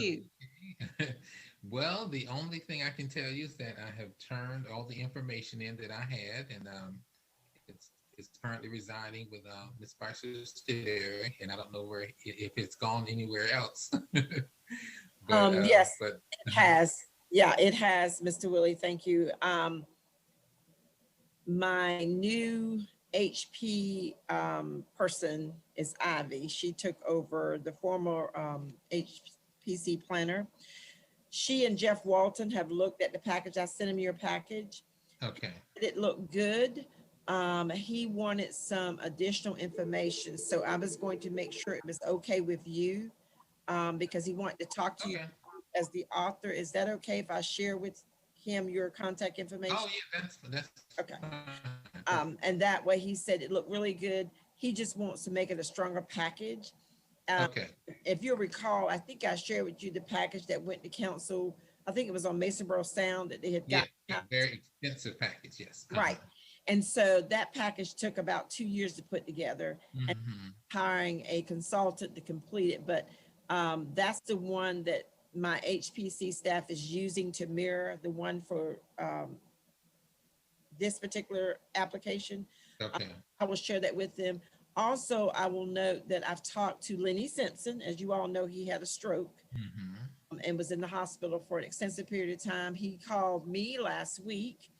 you? Well, the only thing I can tell you is that I have turned all the information in that I had, and it's currently residing with Miss Spicer's subsidiary, and I don't know where if it's gone anywhere else. Yes, But it has. Yeah, it has, Mr. Willie. Thank you. My new HP person is Ivy. She took over the former HPC planner. She and Jeff Walton have looked at the package. I sent him your package. okay, It looked good. He wanted some additional information, so I was going to make sure it was okay with you, because he wanted to talk to you okay. as the author. Is that okay if I share with him your contact Oh information? yeah, that's fine. Okay. Perfect. And that way he said it looked really good. He just wants to make it a stronger package. Um, Okay. if you'll recall, I think I shared with you the package that went to council. I think it was on Mason Borough Sound that they had Yeah, got out. very extensive package. Yes. Right. And so that package took about 2 years to put together, and Hmm. hiring a consultant to complete it. But that's the one that my HPC staff is using to mirror the one for this particular application. Uh, Okay. I will share that with them. Also, I will note that I've talked to Lenny Simpson. As you all know, he had a stroke, Hmm. and was in the hospital for an extensive period of time. He called me last week,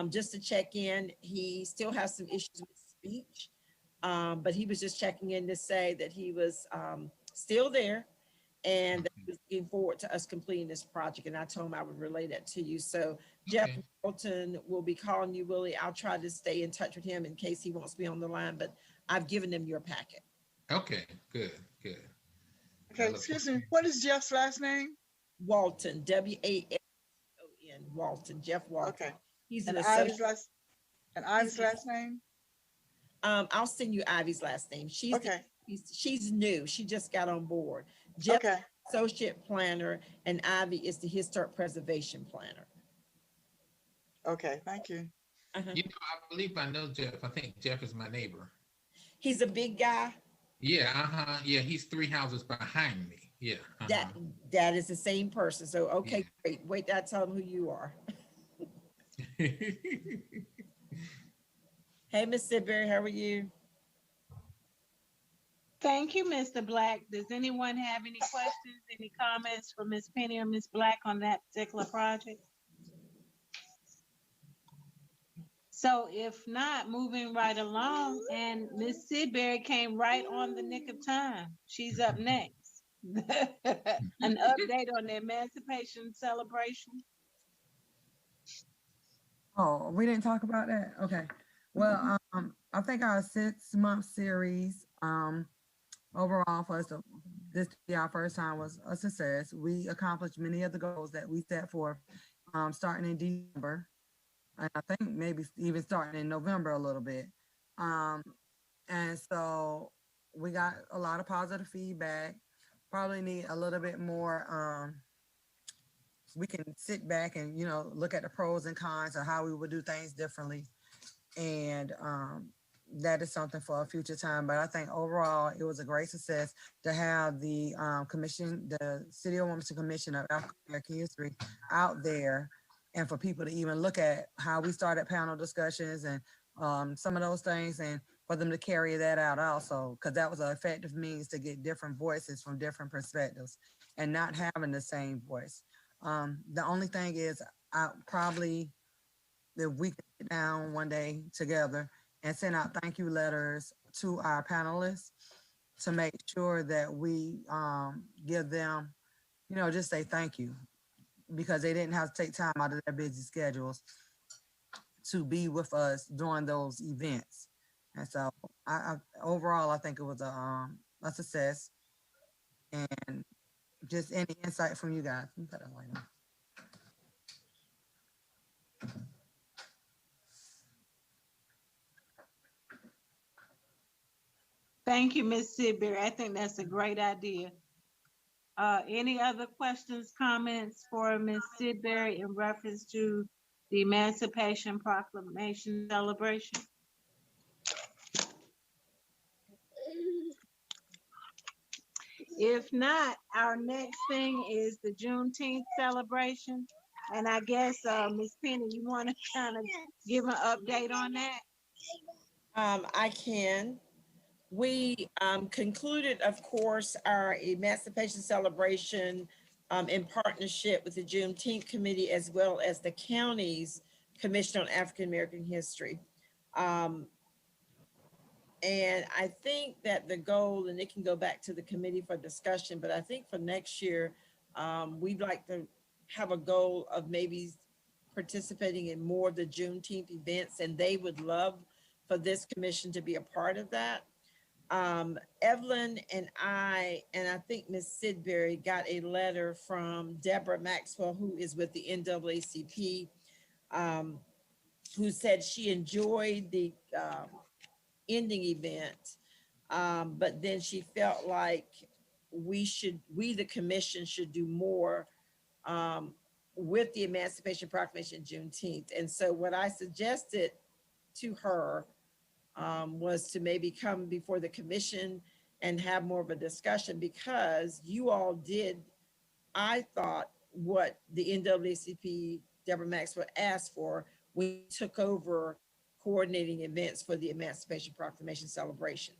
just to check in. He still has some issues with speech, but he was just checking in to say that he was still there, and that Okay. he was looking forward to us completing this project. And I told him I would relay that to you. So Jeff Okay. Walton will be calling you, Willie. I'll try to stay in touch with him in case he wants to be on the line, but I've given him your packet. Okay. Good. Good. I Okay, look forward excuse to me. What is Jeff's last name? Walton, Walton, Walton, Jeff Walton. Okay. He's an And associate. Ivy's last name? I'll send you Ivy's last name. Okay. She's new. She just got on board. Jeff, Okay. associate planner, and Ivy is the historic preservation planner. Okay. Thank you. Uh-huh. I believe I know Jeff. I think Jeff is my neighbor. He's a big guy. Yeah. Yeah. He's three houses behind me. Yeah. That that is the same person. So Yeah. okay, great. Wait, till I tell him who you are. Hey, Miss Sidbury, how are you? Thank you, Mr. Black. Does anyone have any questions, any comments for Miss Penny or Miss Black on that particular project? So if not, moving right along, and Miss Sidbury came right on the nick of time. She's up next. An update on the Emancipation Celebration. Oh, we didn't talk about that? Okay. Well, I think our 6-month series, overall for us to this to be our first time was a success. We accomplished many of the goals that we set forth, starting in December, and I think maybe even starting in November a little bit. Um, and so we got a lot of positive feedback. Probably need a little bit more. We can sit back and look at the pros and cons of how we would do things differently, and that is something for a future time. But I think overall it was a great success to have the commission, the City of Wilmington Commission of African American History out there, and for people to even look at how we started panel discussions and some of those things, and for them to carry that out also, because that was an effective means to get different voices from different perspectives and not having the same voice. The only thing is, I probably, if we could sit down one day together and send out thank you letters to our panelists to make sure that we give them, just say thank you, because they didn't have to take time out of their busy schedules to be with us during those events. And so overall, I think it was a success. And just any insight from you guys. You got that light on. Thank you, Miss Sidbury. I think that's a great idea. Any other questions, comments for Miss Sidbury in reference to the Emancipation Proclamation celebration? If not, our next thing is the Juneteenth celebration. And I guess, Ms. Penny, you want to kind of give an update on that? I can. We concluded, of course, our emancipation celebration in partnership with the Juneteenth Committee as well as the county's Commission on African American History. And I think that the goal, and it can go back to the committee for discussion, but I think for next year, we'd like to have a goal of maybe participating in more of the Juneteenth events, and they would love for this commission to be a part of that. Evelyn and I think Ms. Sidbury got a letter from Deborah Maxwell, who is with the NAACP, who said she enjoyed the ending event, but then she felt like we, the commission, should do more with the Emancipation Proclamation Juneteenth. And so what I suggested to her was to maybe come before the commission and have more of a discussion, because you all did, I thought, what the NAACP, Deborah Maxwell, asked for. We took over coordinating events for the Emancipation Proclamation celebration.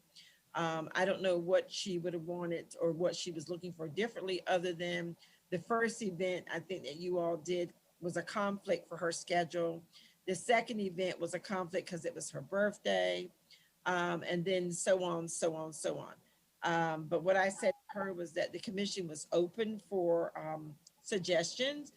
I don't know what she would have wanted or what she was looking for differently, other than the first event I think that you all did was a conflict for her schedule. The second event was a conflict because it was her birthday, and then so on, so on, so on. But what I said to her was that the commission was open for suggestions.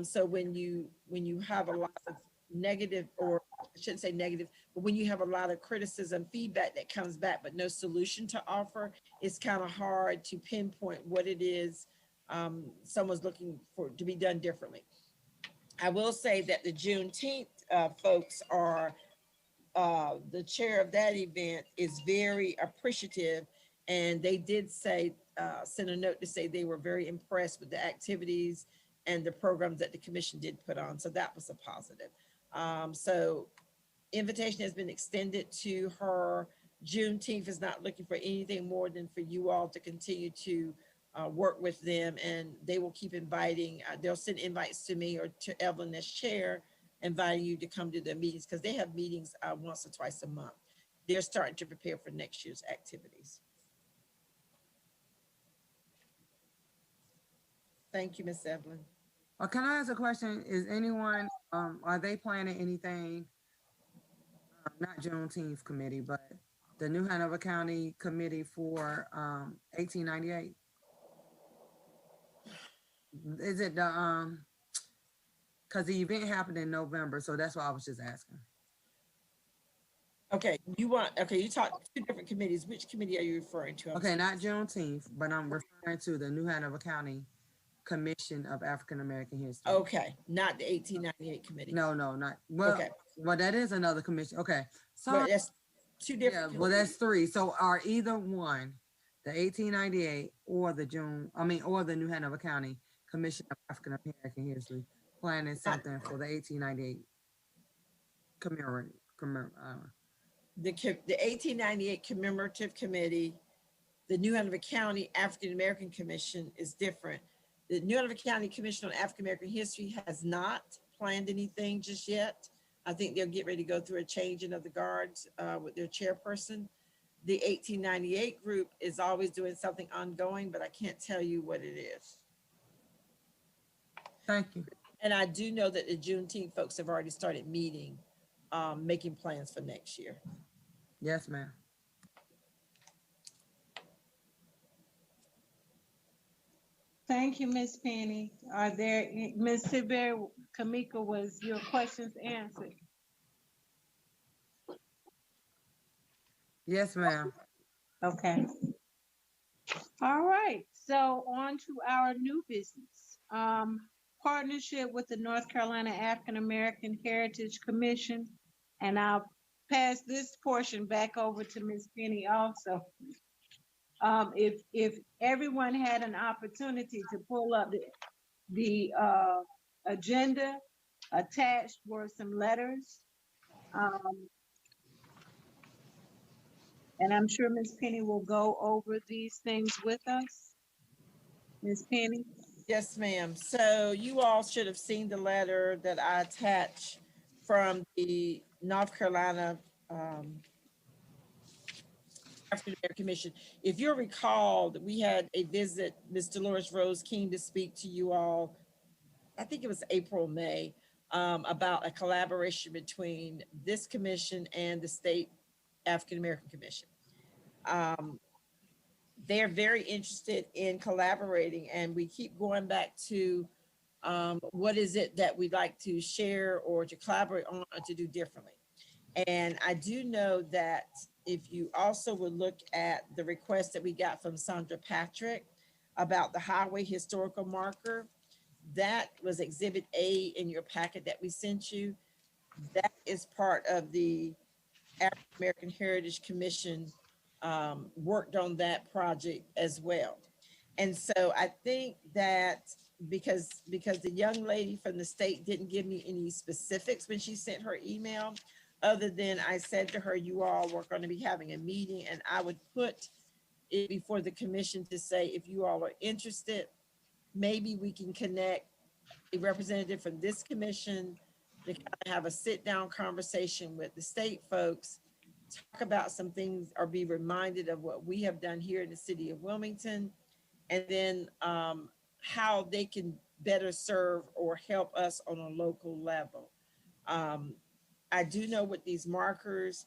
So when you have a lot of negative, or I shouldn't say negative, but when you have a lot of criticism, feedback that comes back, but no solution to offer, it's kind of hard to pinpoint what it is someone's looking for to be done differently. I will say that the Juneteenth folks are, the chair of that event is very appreciative, and they did say, send a note to say they were very impressed with the activities and the programs that the commission did put on. So that was a positive. So invitation has been extended to her. Juneteenth is not looking for anything more than for you all to continue to work with them, and they will keep inviting. They'll send invites to me or to Evelyn as chair, inviting you to come to their meetings, because they have meetings once or twice a month. They're starting to prepare for next year's activities. Thank you, Miss Evelyn. Can I ask a question? Is anyone, are they planning anything, not Juneteenth committee, but the New Hanover County Committee for 1898? Is it the, because the event happened in November, so that's why I was just asking. Okay, you talked two different committees. Which committee are you referring to? Okay, not Juneteenth, but I'm referring to the New Hanover County Commission of African American History. Okay, not the 1898 committee. No, not, well, Okay. Well, that is another commission. Okay, so But that's two different. yeah, well, that's three. So are either one, the 1898 or the or the New Hanover County Commission of African American History planning something for the 1898 The 1898 commemorative committee, the New Hanover County African American Commission is different. The New Hanover County Commission on African American History has not planned anything just yet. I think they'll get ready to go through a changing of the guards with their chairperson. The 1898 group is always doing something ongoing, but I can't tell you what it is. Thank you. And I do know that the Juneteenth folks have already started meeting, making plans for next year. Yes, ma'am. Thank you, Miss Penny. Are there, Ms. Sidbury, Kamika, was your questions answered? Yes, ma'am. Okay. All right, so on to our new business. Partnership with the North Carolina African American Heritage Commission. And I'll pass this portion back over to Ms. Penny also. If everyone had an opportunity to pull up the agenda, attached were some letters. And I'm sure Miss Penny will go over these things with us. Miss Penny? Yes, ma'am. So you all should have seen the letter that I attached from the North Carolina African American Commission. If you recall, that we had a visit, Ms. Dolores Rose came to speak to you all, I think it was April, May, about a collaboration between this commission and the state African American Commission. Um, they're very interested in collaborating, and we keep going back to what is it that we'd like to share or to collaborate on or to do differently. And I do know that if you also would look at the request that we got from Sandra Patrick about the highway historical marker, that was Exhibit A in your packet that we sent you. That is part of the African American Heritage Commission, worked on that project as well. And so I think that because the young lady from the state didn't give me any specifics when she sent her email, other than I said to her, you all were going to be having a meeting, and I would put it before the commission to say, if you all are interested, maybe we can connect a representative from this commission to kind of have a sit-down conversation with the state folks, talk about some things, or be reminded of what we have done here in the city of Wilmington, and then how they can better serve or help us on a local level. I do know with these markers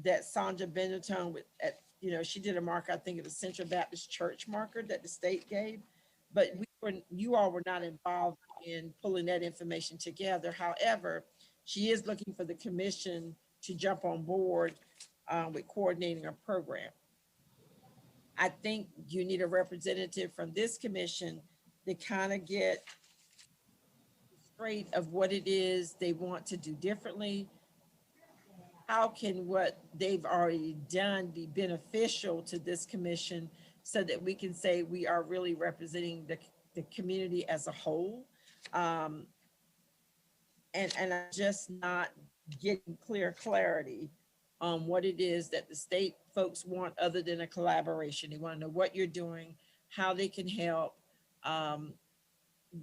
that Sandra Benetton, she did a marker, I think it was Central Baptist Church marker that the state gave, but you all were not involved in pulling that information together. However, she is looking for the commission to jump on board with coordinating a program. I think you need a representative from this commission to kind of get straight of what it is they want to do differently. How can what they've already done be beneficial to this commission so that we can say we are really representing the community as a whole? And I'm just not getting clarity on what it is that the state folks want other than a collaboration. They want to know what you're doing, how they can help.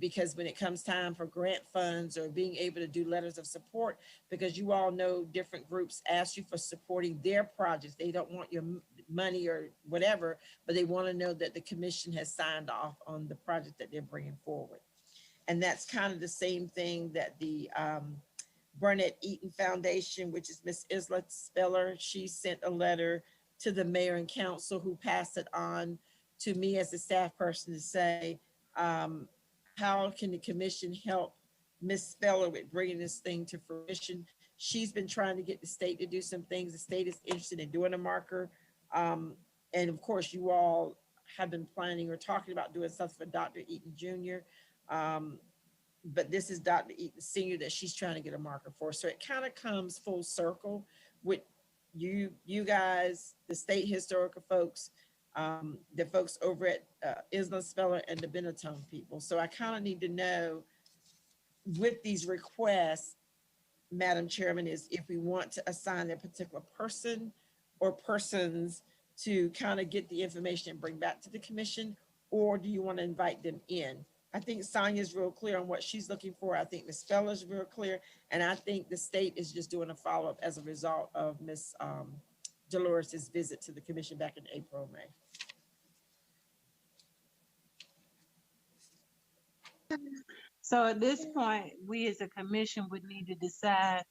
Because when it comes time for grant funds or being able to do letters of support, because you all know different groups ask you for supporting their projects. They don't want your money or whatever, but they want to know that the commission has signed off on the project that they're bringing forward. And that's kind of the same thing that the Burnett Eaton Foundation, which is Miss Isla Speller, she sent a letter to the mayor and council, who passed it on to me as a staff person to say, how can the commission help Miss Speller with bringing this thing to fruition? She's been trying to get the state to do some things. The state is interested in doing a marker. And of course, you all have been planning or talking about doing something for Dr. Eaton Jr. But this is Dr. Eaton Sr. that she's trying to get a marker for. So it kind of comes full circle with you guys, the state historical folks, the folks over at Isla Speller and the Benetton people. So I kind of need to know with these requests, Madam Chairman, is if we want to assign a particular person or persons to kind of get the information and bring back to the commission, or do you want to invite them in? I think Sonia's real clear on what she's looking for. I think Ms. Speller's real clear. And I think the state is just doing a follow-up as a result of Ms. Dolores's visit to the commission back in April, May. So at this point, we as a commission would need to decide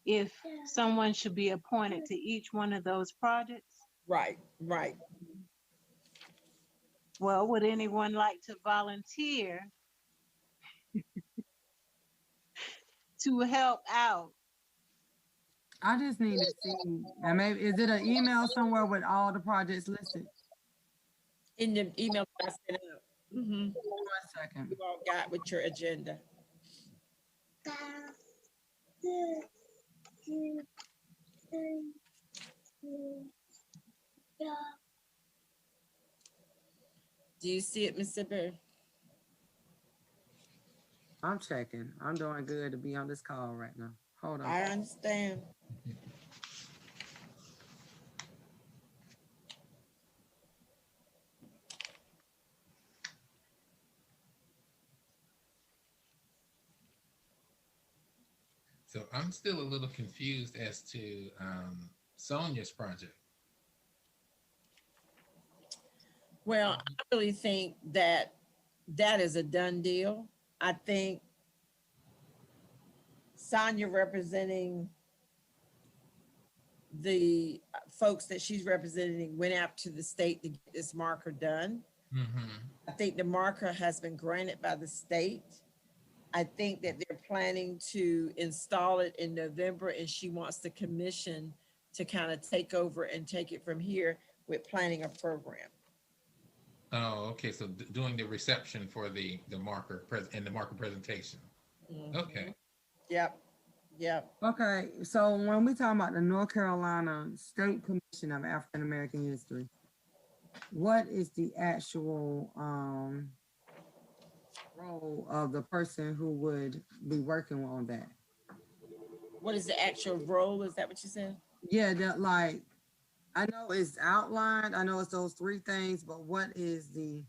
if someone should be appointed to each one of those projects. Right, right. Well, would anyone like to volunteer to help out? I just need to see, and maybe, is it an email somewhere with all the projects listed? In the email that I sent out. 1 second. You all got with your agenda. Do you see it, Ms. Zipper? I'm checking. I'm doing good to be on this call right now. Hold on. I understand. So I'm still a little confused as to Sonia's project. Well, I really think that that is a done deal. I think Sonia representing the folks that she's representing went out to the state to get this marker done. Mm-hmm. I think the marker has been granted by the state. I think that they're planning to install it in November, and she wants the commission to kind of take over and take it from here with planning a program. Oh, okay. So doing the reception for the marker and the marker presentation. Mhm. Okay. Yep, yep. Okay, so when we talk about the North Carolina State Commission of African American History, what is the actual role of the person who would be working on that? What is the actual role? Is that what you said? Yeah, that like I know it's outlined. I know it's those three things, but what is the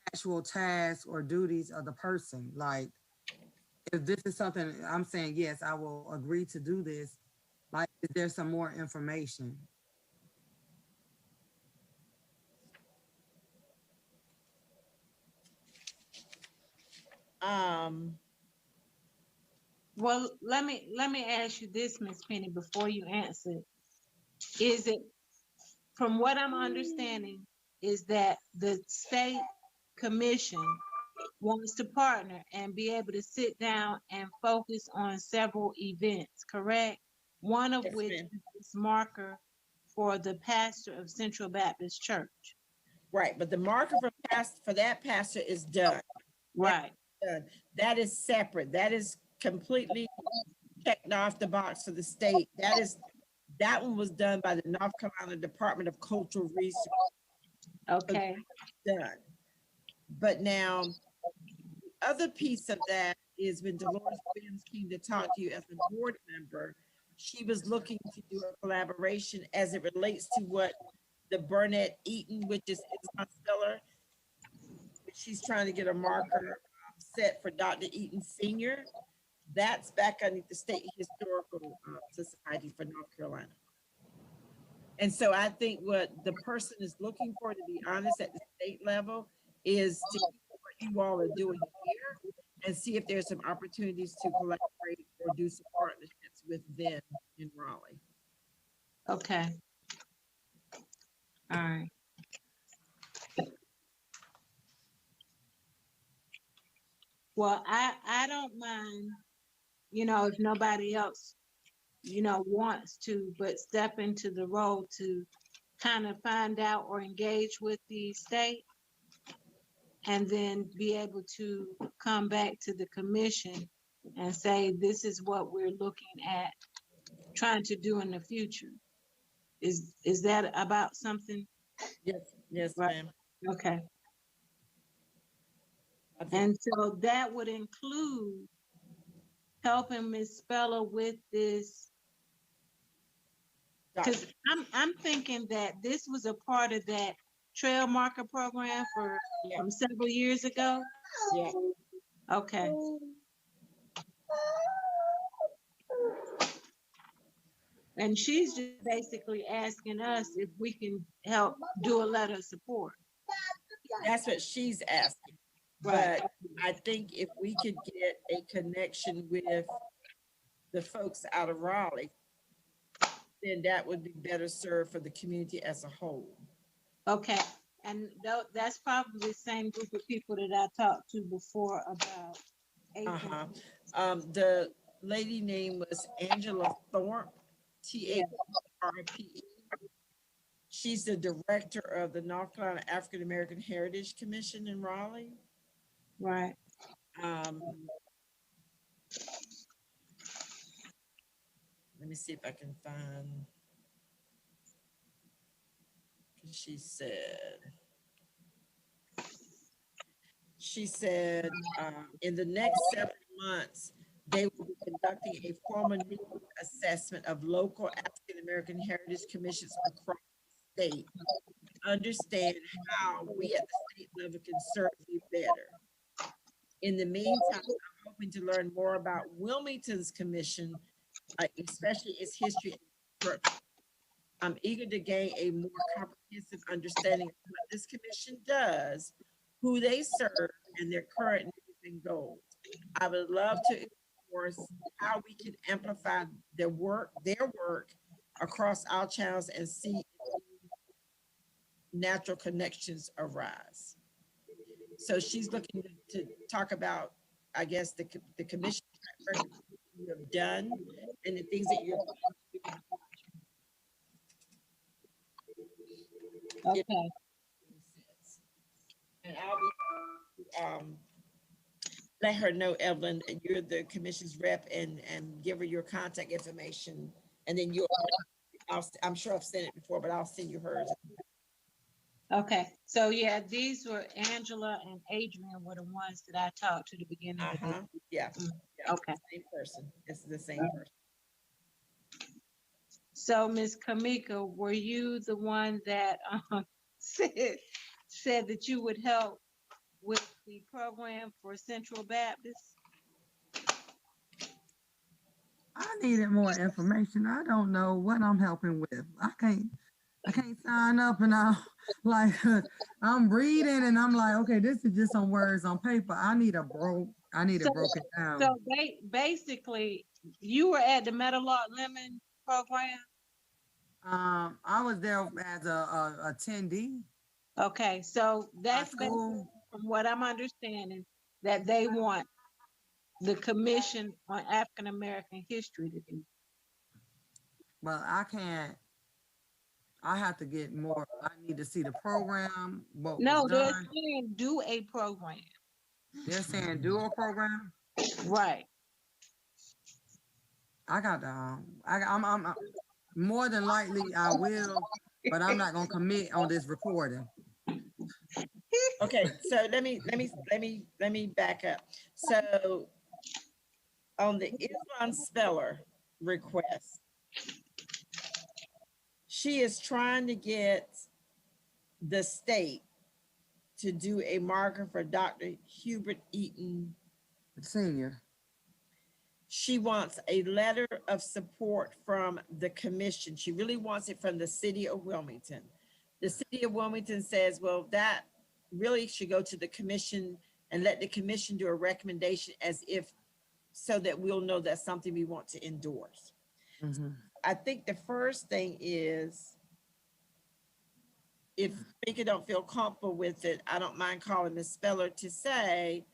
actual task or duties of the person? Like, if this is something I'm saying, yes, I will agree to do this. Like, is there some more information? Well, let me ask you this, Miss Penny, before you answer. Is it, from what I'm understanding, is that the state commission wants to partner and be able to sit down and focus on several events, correct? One of Yes, which ma'am. is marker for the pastor of Central Baptist Church. Right, but the marker for that pastor is done. Right. Done. That is separate. That is completely checked off the box for the state. That one was done by the North Carolina Department of Cultural Research. Okay. Done. But now, the other piece of that is when Dolores Williams came to talk to you as a board member, she was looking to do a collaboration as it relates to what the Burnett Eaton, which is Islam Speller. She's trying to get a marker set for Dr. Eaton Sr. That's back underneath the State Historical Society for North Carolina. And so I think what the person is looking for, to be honest, at the state level, is to hear what you all are doing here and see if there's some opportunities to collaborate or do some partnerships with them in Raleigh. Okay. All right. Well, I don't mind, if nobody else, wants to, but step into the role to kind of find out or engage with the state and then be able to come back to the commission and say, this is what we're looking at trying to do in the future. Is that about something? Yes, Right. ma'am. Okay. I think- And so that would include helping Ms. Speller with this, because I'm thinking that this was a part of that trail marker program from several years ago. Yeah. Okay. And she's just basically asking us if we can help do a letter of support. That's what she's asking. Right. But I think if we could get a connection with the folks out of Raleigh, then that would be better served for the community as a whole. Okay. And that's probably the same group of people that I talked to before about April. The lady name was Angela Thorpe, THRPE. She's the director of the North Carolina African American Heritage Commission in Raleigh. Right. Let me see if I can find. She said, in the next several months, they will be conducting a formal need assessment of local African American heritage commissions across the state to understand how we at the state level can serve you better. In the meantime, I'm hoping to learn more about Wilmington's commission, especially its history. and structure. I'm eager to gain a more comprehensive understanding of what this commission does, who they serve, and their current needs and goals. I would love to explore how we can amplify their work across our channels and see natural connections arise. So she's looking to talk about, I guess, the commission track record you have done and the things that you're. Okay, And I'll be, let her know, Evelyn, and you're the commission's rep, and give her your contact information. And then I'm sure I've sent it before, but I'll send you hers. okay. So yeah, these were Angela and Adrian were the ones that I talked to the beginning of Uh-huh, this. yeah. Mm, Yeah, okay. Same person. It's the same person. So Ms. Kamika, were you the one that said that you would help with the program for Central Baptist? I needed more information. I don't know what I'm helping with. I can't sign up and like I'm reading and I'm like, okay, this is just some words on paper. I need it broken down. So basically, you were at the Meadowlark Lemon program? I was there as a attendee. Okay, so that's basically, School. from what I'm understanding, that they want the Commission on African American History to do. But I have to get more. I need to see the program. What No, was they're done. saying do a program. They're saying do a program. Right. I got the. I'm more than likely I will, but I'm not gonna commit on this recording. Okay, so let me back up. So on the Islam Speller request, she is trying to get the state to do a marker for Dr. Hubert Eaton. Senior. She wants a letter of support from the commission. She really wants it from the city of Wilmington. The city of Wilmington says, well, that really should go to the commission and let the commission do a recommendation as if, so that we'll know that's something we want to endorse. Mm-hmm. I think the first thing is, if Mika don't feel comfortable with it, I don't mind calling Ms. Speller to say,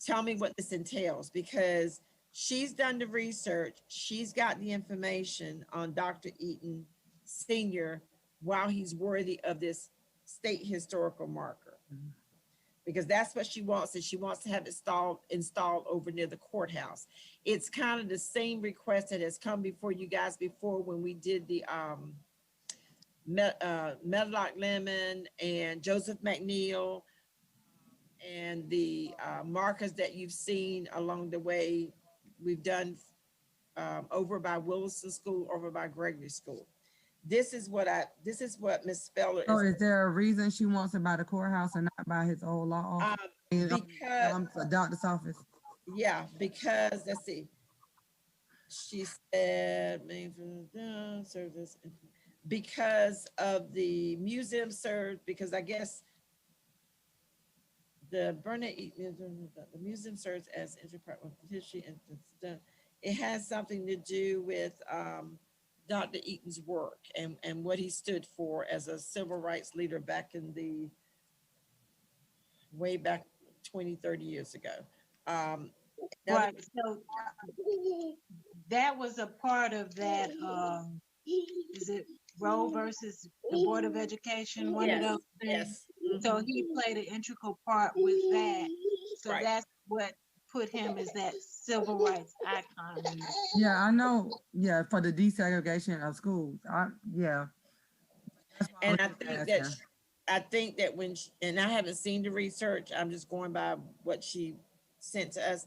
tell me what this entails, because she's done the research. She's got the information on Dr. Eaton Senior, while he's worthy of this state historical marker. Mhm. Because that's what she wants, and she wants to have it installed over near the courthouse. It's kind of the same request that has come before you guys before when we did the Meadowlark Lemon and Joseph McNeil, and the markers that you've seen along the way. We've done over by Wilson School, over by Gregory School. This is what Ms. Speller So is. is there a reason she wants it by the courthouse and not by his old law office? Because, A doctor's office. yeah, because let's see. She said, service, because of the museum served, because I guess the Burnett the museum serves as interpret history, and it has something to do with Dr. Eaton's work and what he stood for as a civil rights leader back in the way back 20, 30 years ago. Right, so that was a part of that, is it Roe versus the Board of Education, one of those things? Yes. So he played an integral part with that. So Right. that's what put him as that civil rights icon. Yeah, I know. Yeah, for the desegregation of schools. Yeah. That's why And I I was think asking. that and I haven't seen the research, I'm just going by what she sent to us.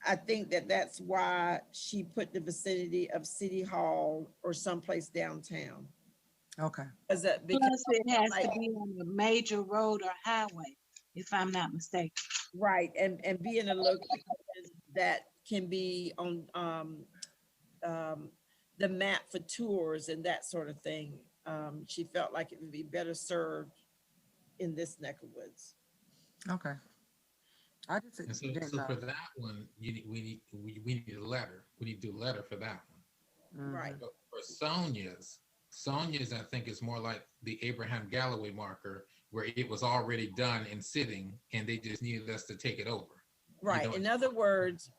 I think that that's why she put the vicinity of City Hall or someplace downtown. Okay. Because Plus it has to be on a major road or highway, if I'm not mistaken. Right, and be in a location that can be on the map for tours and that sort of thing. She felt like it would be better served in this neck of woods. Okay. I just And so, didn't so for know. that one, we need a letter. We need to do a letter for that one. Right, But for Sonia's, I think is more like the Abraham Galloway marker, where it was already done and sitting, and they just needed us to take it over. right. know, In other words,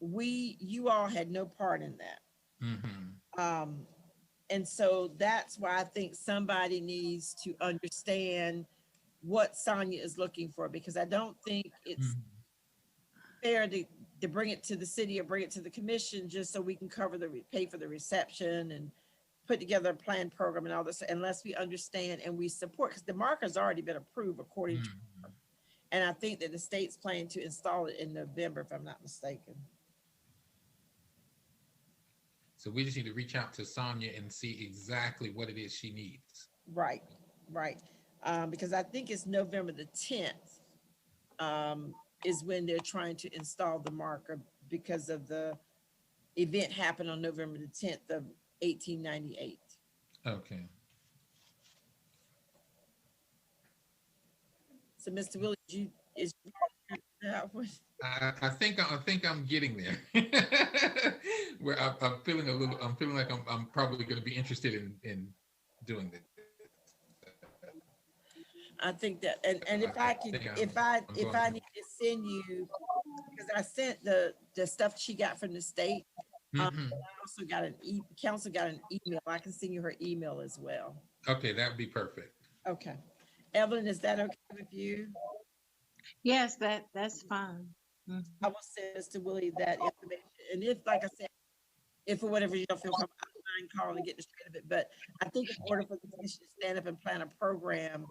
you all had no part in that. Mm-hmm. And so that's why I think somebody needs to understand what Sonia is looking for, because I don't think it's Mm-hmm. fair to bring it to the city or bring it to the commission just so we can pay for the reception and put together a planned program and all this, unless we understand and we support, because the marker's already been approved according to, Mm-hmm. and I think that the state's planning to install it in November, if I'm not mistaken. So we just need to reach out to Sonia and see exactly what it is she needs. Right, right. Because I think it's November the 10th is when they're trying to install the marker, because of the event happened on November the 10th of 1898. Okay. So Mr. Willie, is that one? I think I'm getting there. Where I'm feeling I'm feeling like I'm probably going to be interested in doing this. I think that, and if I can, if I need to send you, because I sent the stuff she got from the state. Mm-hmm. I also got council got an email. I can send you her email as well. Okay, that would be perfect. Okay. Evelyn, is that okay with you? Yes, that's fine. Mhm. I will send Mr. Willie that information. And if, like I said, if for whatever you don't feel comfortable, I don't mind calling and getting straight of it. But I think in order for the commission to stand up and plan a program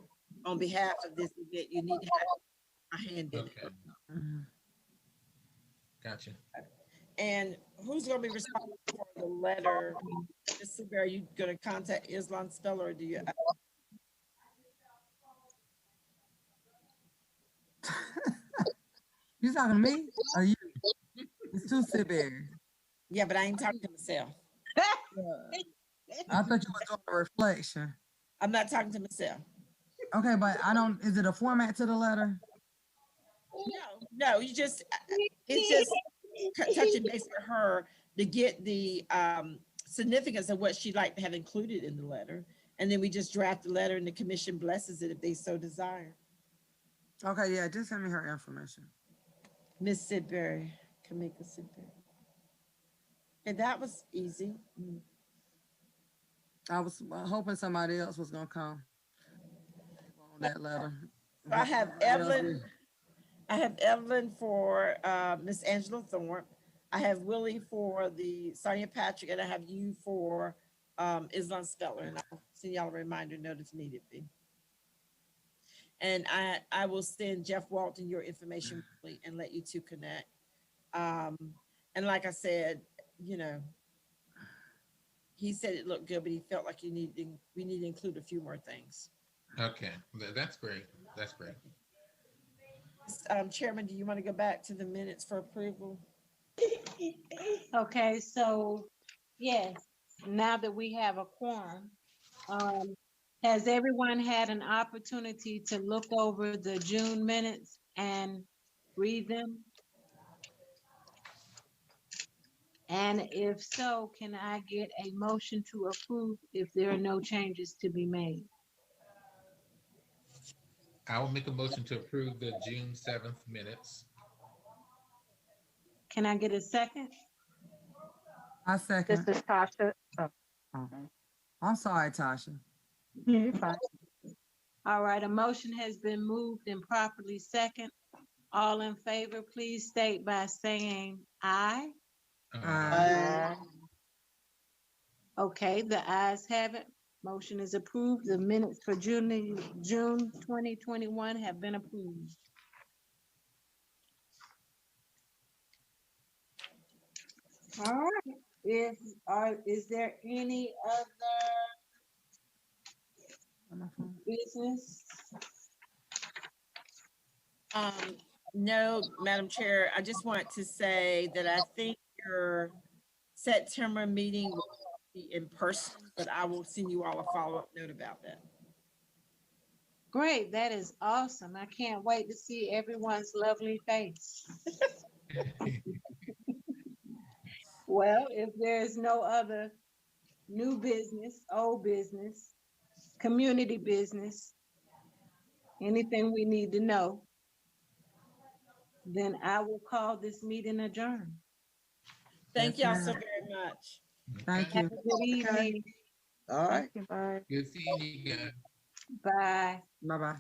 on behalf of this event, you need to have a hand in Okay, it. Mhm. gotcha. And who's going to be responsible for the letter? Ms. Seabury, are you going to contact Islam Speller, or do you? You talking to me? Or you? It's two Siberry. Yeah, but I ain't talking to myself. I thought you were doing a reflection. I'm not talking to myself. Okay, but I don't, is it a format to the letter? No, you just, it's just touching base with her to get the significance of what she'd like to have included in the letter. And then we just draft the letter and the commission blesses it if they so desire. Okay, yeah, just send me her information. Miss Sidbury, Kamika Sidbury. And that was easy. I was hoping somebody else was gonna come on that letter. I have Evelyn. I have Evelyn for Miss Angela Thorpe. I have Willie for the Sonia Patrick, and I have you for Islam Speller. And I'll send y'all a reminder note if needed be. And I will send Jeff Walton your information and let you two connect. And like I said, you know, he said it looked good, but he felt like we need to include a few more things. Okay, that's great. That's great. Chairman, do you want to go back to the minutes for approval? Okay, so yes, now that we have a quorum, has everyone had an opportunity to look over the June minutes and read them? And if so, can I get a motion to approve if there are no changes to be made? I will make a motion to approve the June 7th minutes. Can I get a second? I second. This is Tasha. Oh, I'm sorry, Tasha. you're fine. All right, a motion has been moved and properly second. All in favor, please state by saying aye. Aye. Okay, the ayes have it. Motion is approved. The minutes for June 2021 have been approved. All right, is there any other business? No, Madam Chair, I just want to say that I think your September meeting will be in person, but I will send you all a follow-up note about that. Great, that is awesome. I can't wait to see everyone's lovely face. Well, if there's no other new business, old business, community business, anything we need to know, then I will call this meeting adjourned. Thank Yes, y'all so ma'am. very much. Thank Have you. a good evening. All right. Thank you, bye. Good seeing you guys. Bye. Bye-bye.